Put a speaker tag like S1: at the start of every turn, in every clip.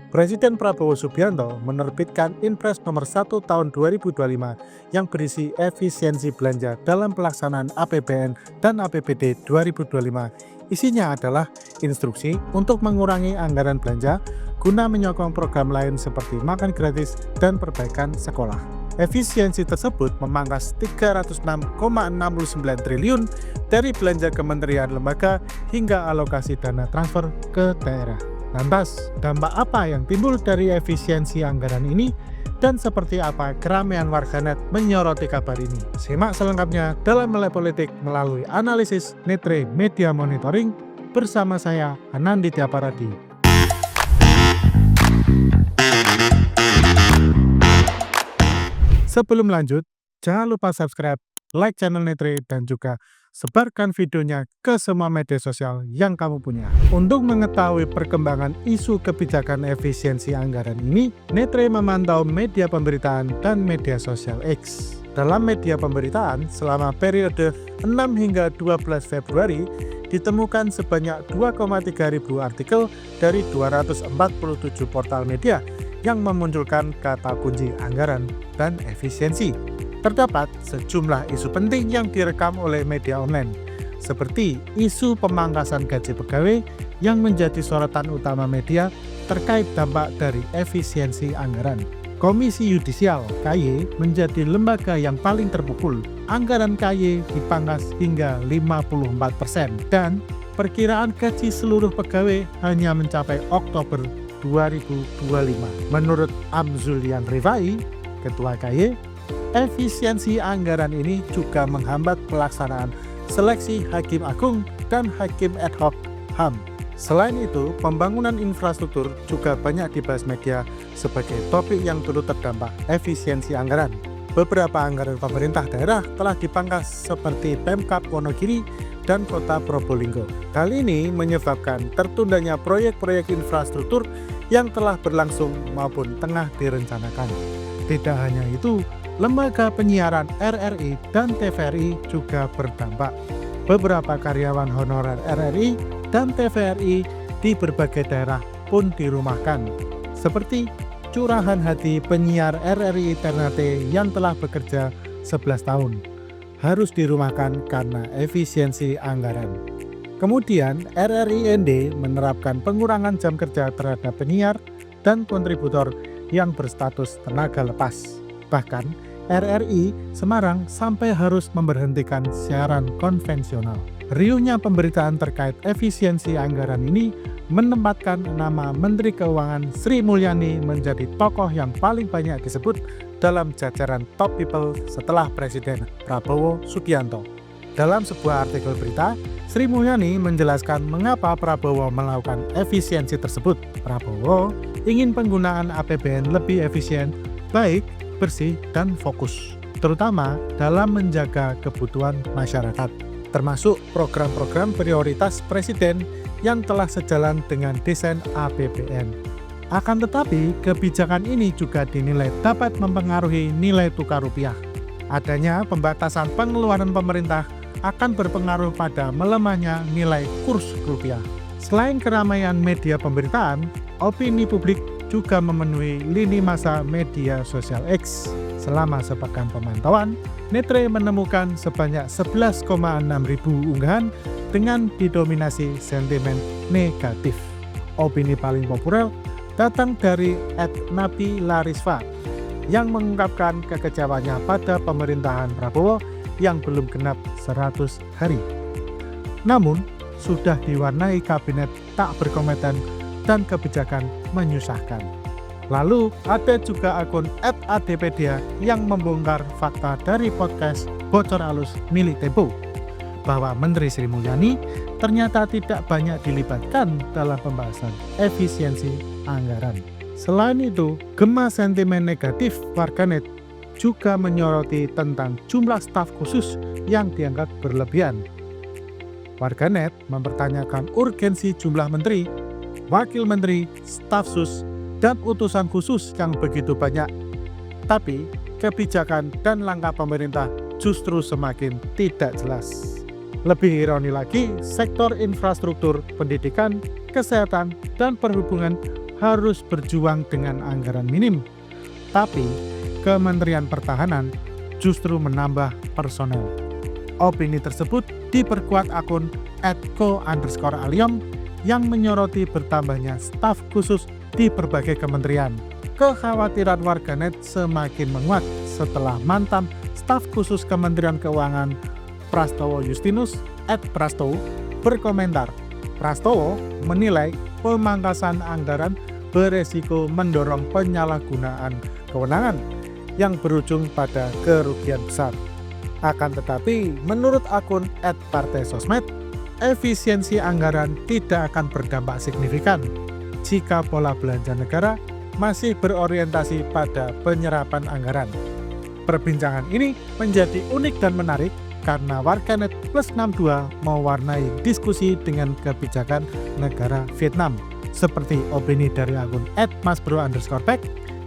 S1: Presiden Prabowo Subianto menerbitkan Inpres nomor 1 tahun 2025 yang berisi efisiensi belanja dalam pelaksanaan APBN dan APBD 2025. Isinya adalah instruksi untuk mengurangi anggaran belanja guna menyokong program lain seperti makan gratis dan perbaikan sekolah. Efisiensi tersebut memangkas 306,69 triliun dari belanja kementerian lembaga hingga alokasi dana transfer ke daerah. Lantas, dampak apa yang timbul dari efisiensi anggaran ini dan seperti apa keramaian warganet menyoroti kabar ini? Simak selengkapnya dalam Melek Politik melalui analisis Netre Media Monitoring bersama saya, Ananditya Paradi. Sebelum lanjut, jangan lupa subscribe, like channel Netre, dan juga sebarkan videonya ke semua media sosial yang kamu punya. Untuk mengetahui perkembangan isu kebijakan efisiensi anggaran ini, Netre memantau media pemberitaan dan media sosial X. Dalam media pemberitaan, selama periode 6 hingga 12 Februari, ditemukan sebanyak 2,3 ribu artikel dari 247 portal media yang memunculkan kata kunci anggaran dan efisiensi. Terdapat sejumlah isu penting yang direkam oleh media online, seperti isu pemangkasan gaji pegawai yang menjadi sorotan utama media terkait dampak dari efisiensi anggaran. Komisi Yudisial (KY) menjadi lembaga yang paling terpukul. Anggaran KY dipangkas hingga 54% dan perkiraan gaji seluruh pegawai hanya mencapai Oktober 2025. Menurut Amzulian Rifai, Ketua KY, efisiensi anggaran ini juga menghambat pelaksanaan seleksi Hakim Agung dan Hakim Ad hoc HAM. Selain itu, pembangunan infrastruktur juga banyak dibahas media sebagai topik yang turut terdampak efisiensi anggaran. Beberapa anggaran pemerintah daerah telah dipangkas seperti Pemkab Wonogiri dan Kota Probolinggo. Hal ini menyebabkan tertundanya proyek-proyek infrastruktur yang telah berlangsung maupun tengah direncanakan. Tidak hanya itu, lembaga penyiaran RRI dan TVRI juga berdampak. Beberapa karyawan honorer RRI dan TVRI di berbagai daerah pun dirumahkan, seperti curahan hati penyiar RRI Ternate yang telah bekerja 11 tahun, harus dirumahkan karena efisiensi anggaran. Kemudian RRI ND menerapkan pengurangan jam kerja terhadap penyiar dan kontributor yang berstatus tenaga lepas. Bahkan RRI Semarang sampai harus memberhentikan siaran konvensional. Riuhnya pemberitaan terkait efisiensi anggaran ini menempatkan nama Menteri Keuangan Sri Mulyani menjadi tokoh yang paling banyak disebut dalam jajaran top people setelah Presiden Prabowo Subianto. Dalam sebuah artikel berita, Sri Mulyani menjelaskan mengapa Prabowo melakukan efisiensi tersebut. Prabowo ingin penggunaan APBN lebih efisien, baik, bersih, dan fokus, terutama dalam menjaga kebutuhan masyarakat, termasuk program-program prioritas Presiden yang telah sejalan dengan desain APBN. Akan tetapi, kebijakan ini juga dinilai dapat mempengaruhi nilai tukar rupiah. Adanya pembatasan pengeluaran pemerintah akan berpengaruh pada melemahnya nilai kurs rupiah. Selain keramaian media pemberitaan, opini publik juga memenuhi lini masa media sosial X. Selama sepekan pemantauan, Netre menemukan sebanyak 11,6 ribu unggahan dengan didominasi sentimen negatif. Opini paling populer datang dari @nabilarisva yang mengungkapkan kekecewaannya pada pemerintahan Prabowo yang belum genap 100 hari. Namun, sudah diwarnai kabinet tak berkompeten dan kebijakan menyusahkan. Lalu ada juga akun @adpedia yang membongkar fakta dari podcast Bocor Halus milik Tempo bahwa Menteri Sri Mulyani ternyata tidak banyak dilibatkan dalam pembahasan efisiensi anggaran. Selain itu, gema sentimen negatif warganet juga menyoroti tentang jumlah staf khusus yang dianggap berlebihan. Warganet mempertanyakan urgensi jumlah menteri, wakil menteri, staf sus, dan utusan khusus yang begitu banyak. Tapi, kebijakan dan langkah pemerintah justru semakin tidak jelas. Lebih ironi lagi, sektor infrastruktur, pendidikan, kesehatan, dan perhubungan harus berjuang dengan anggaran minim. Tapi, Kementerian Pertahanan justru menambah personel. Opini tersebut diperkuat akun @ko_aliom yang menyoroti bertambahnya staf khusus di berbagai kementerian. Kekhawatiran warganet semakin menguat setelah mantan staf khusus Kementerian Keuangan Prastowo Justinus @prastowo berkomentar. Prastowo menilai pemangkasan anggaran beresiko mendorong penyalahgunaan kewenangan yang berujung pada kerugian besar. Akan tetapi, menurut akun @partaisosmed, efisiensi anggaran tidak akan berdampak signifikan jika pola belanja negara masih berorientasi pada penyerapan anggaran. Perbincangan ini menjadi unik dan menarik karena warganet plus62 mewarnai diskusi dengan kebijakan negara Vietnam, seperti opini dari akun @masbro_back,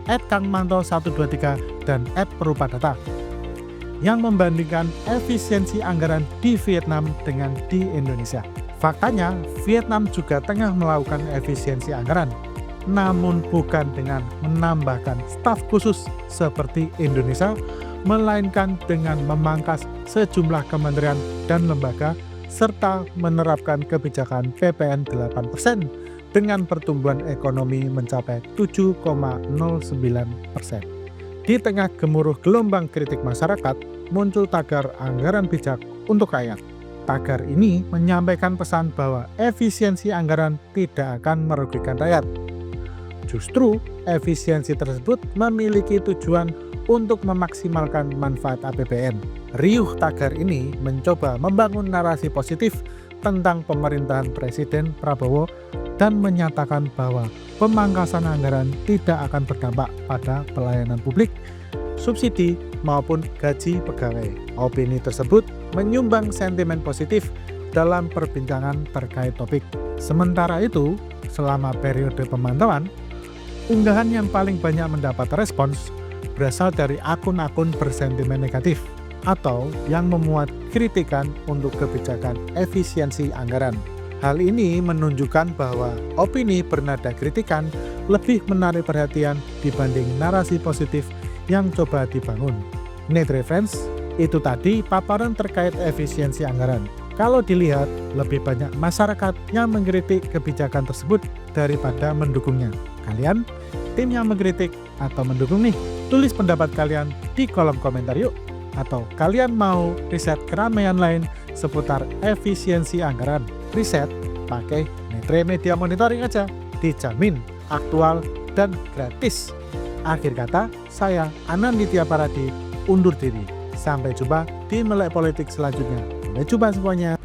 S1: @kangmanto123, dan @perupadata, yang membandingkan efisiensi anggaran di Vietnam dengan di Indonesia. Faktanya, Vietnam juga tengah melakukan efisiensi anggaran, namun bukan dengan menambahkan staf khusus seperti Indonesia, melainkan dengan memangkas sejumlah kementerian dan lembaga serta menerapkan kebijakan PPN 8% dengan pertumbuhan ekonomi mencapai 7,09%. Di tengah gemuruh gelombang kritik masyarakat, muncul tagar anggaran bijak untuk rakyat. Tagar ini menyampaikan pesan bahwa efisiensi anggaran tidak akan merugikan rakyat. Justru, efisiensi tersebut memiliki tujuan untuk memaksimalkan manfaat APBN. Riuh tagar ini mencoba membangun narasi positif tentang pemerintahan Presiden Prabowo dan menyatakan bahwa pemangkasan anggaran tidak akan berdampak pada pelayanan publik, subsidi, maupun gaji pegawai. Opini tersebut menyumbang sentimen positif dalam perbincangan terkait topik. Sementara itu, selama periode pemantauan, unggahan yang paling banyak mendapat respons berasal dari akun-akun bersentimen negatif atau yang memuat kritikan untuk kebijakan efisiensi anggaran. Hal ini menunjukkan bahwa opini bernada kritikan lebih menarik perhatian dibanding narasi positif yang coba dibangun. Netre Friends, itu tadi paparan terkait efisiensi anggaran. Kalau dilihat, lebih banyak masyarakat yang mengkritik kebijakan tersebut daripada mendukungnya. Kalian, tim yang mengkritik atau mendukung nih? Tulis pendapat kalian di kolom komentar yuk. Atau kalian mau riset keramaian lain seputar efisiensi anggaran? Riset pakai Netre Media Monitoring aja, dijamin aktual dan gratis. Akhir kata, saya Ananditya Paradi undur diri. Sampai jumpa di Melek Politik selanjutnya. Sampai jumpa semuanya.